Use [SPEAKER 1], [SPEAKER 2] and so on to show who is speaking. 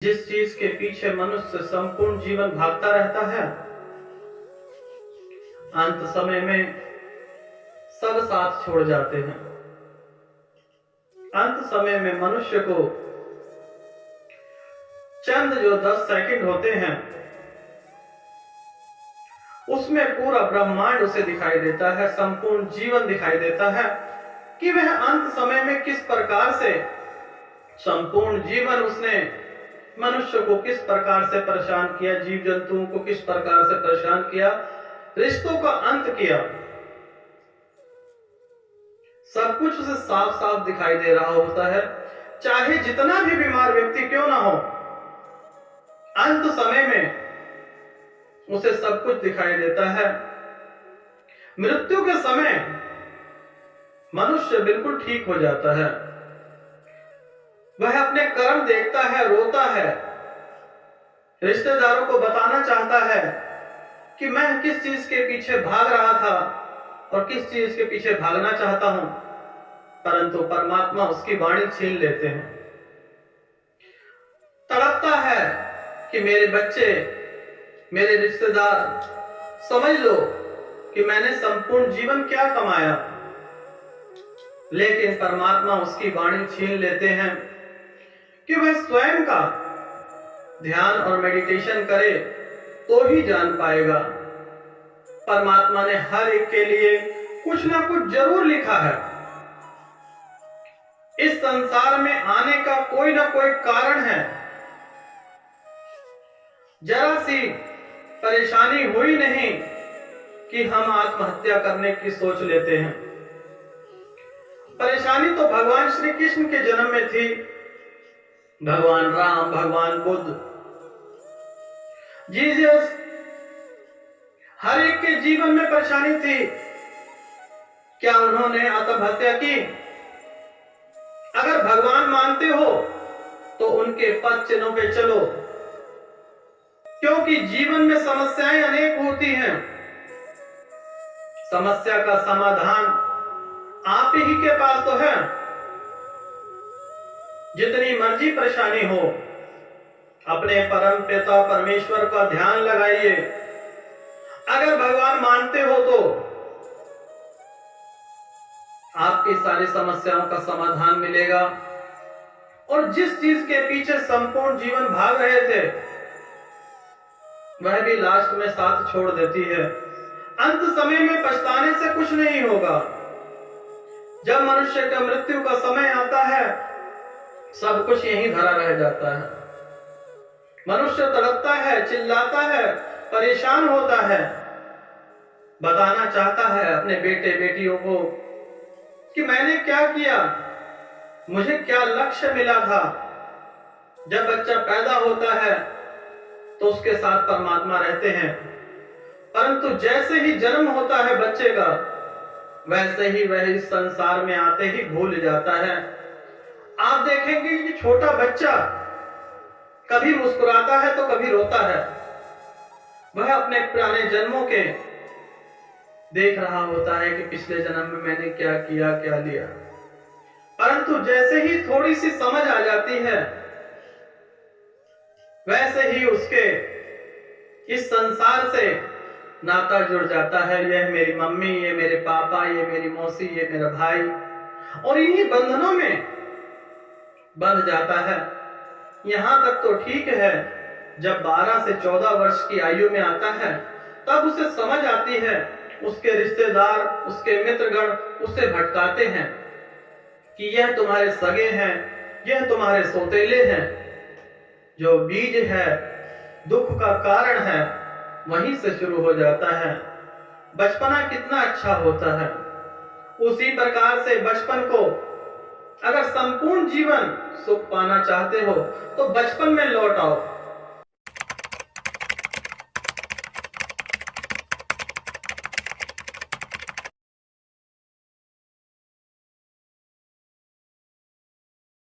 [SPEAKER 1] जिस चीज के पीछे मनुष्य संपूर्ण जीवन भागता रहता है, अंत समय में सब साथ छोड़ जाते हैं। अंत समय में मनुष्य को चंद जो 10 सेकंड होते हैं, उसमें पूरा ब्रह्मांड उसे दिखाई देता है, संपूर्ण जीवन दिखाई देता है कि वह अंत समय में किस प्रकार से संपूर्ण जीवन उसने मनुष्य को किस प्रकार से परेशान किया, जीव जंतुओं को किस प्रकार से परेशान किया, रिश्तों का अंत किया। सब कुछ उसे साफ साफ दिखाई दे रहा होता है। चाहे जितना भी बीमार व्यक्ति क्यों ना हो, अंत समय में उसे सब कुछ दिखाई देता है। मृत्यु के समय मनुष्य बिल्कुल ठीक हो जाता है। वह अपने कर्म देखता है, रोता है, रिश्तेदारों को बताना चाहता है कि मैं किस चीज के पीछे भाग रहा था और किस चीज के पीछे भागना चाहता हूं, परंतु परमात्मा उसकी वाणी छीन लेते हैं। तड़पता है कि मेरे बच्चे, मेरे रिश्तेदार, समझ लो कि मैंने संपूर्ण जीवन क्या कमाया, लेकिन परमात्मा उसकी वाणी छीन लेते हैं कि वह स्वयं का ध्यान और मेडिटेशन करे तो ही जान पाएगा। परमात्मा ने हर एक के लिए कुछ ना कुछ जरूर लिखा है। इस संसार में आने का कोई ना कोई कारण है। जरा सी परेशानी हुई नहीं कि हम आत्महत्या करने की सोच लेते हैं। परेशानी तो भगवान श्री कृष्ण के जन्म में थी, भगवान राम, भगवान बुद्ध, जीसस, हर एक के जीवन में परेशानी थी। क्या उन्होंने आत्महत्या की? अगर भगवान मानते हो तो उनके पद चिन्हों पे चलो, क्योंकि जीवन में समस्याएं अनेक होती हैं। समस्या का समाधान आप ही के पास तो है। जितनी मर्जी परेशानी हो, अपने परम पिता परमेश्वर का ध्यान लगाइए। अगर भगवान मानते हो तो आपकी सारी समस्याओं का समाधान मिलेगा। और जिस चीज के पीछे संपूर्ण जीवन भाग रहे थे, वह भी लास्ट में साथ छोड़ देती है। अंत समय में पछताने से कुछ नहीं होगा। जब मनुष्य का मृत्यु का समय आता है, सब कुछ यहीं धरा रह जाता है। मनुष्य तड़पता है, चिल्लाता है, परेशान होता है, बताना चाहता है अपने बेटे बेटियों को कि मैंने क्या किया, मुझे क्या लक्ष्य मिला था। जब बच्चा पैदा होता है तो उसके साथ परमात्मा रहते हैं, परंतु जैसे ही जन्म होता है बच्चे का, वैसे ही वह इस संसार में आते ही भूल जाता है। आप देखेंगे कि छोटा बच्चा कभी मुस्कुराता है तो कभी रोता है। वह अपने पुराने जन्मों के देख रहा होता है कि पिछले जन्म में मैंने क्या किया, क्या लिया। परंतु जैसे ही थोड़ी सी समझ आ जाती है, वैसे ही उसके इस संसार से नाता जुड़ जाता है। यह मेरी मम्मी, ये मेरे पापा, ये मेरी मौसी, ये मेरा भाई, और इन्हीं बंधनों में बंध जाता है। यहां तक तो ठीक है, जब 12 से 14 वर्ष की आयु में आता है, तब उसे समझ आती है। उसके रिश्तेदार, उसके मित्रगण उसे भटकाते हैं कि यह तुम्हारे सगे हैं, यह तुम्हारे सौतेले हैं। जो बीज है, दुख का कारण है, वहीं से शुरू हो जाता है। बचपना कितना अच्छा होता है। उसी प्रकार से बचपन को, अगर संपूर्ण जीवन सुख पाना चाहते हो तो बचपन में लौट आओ।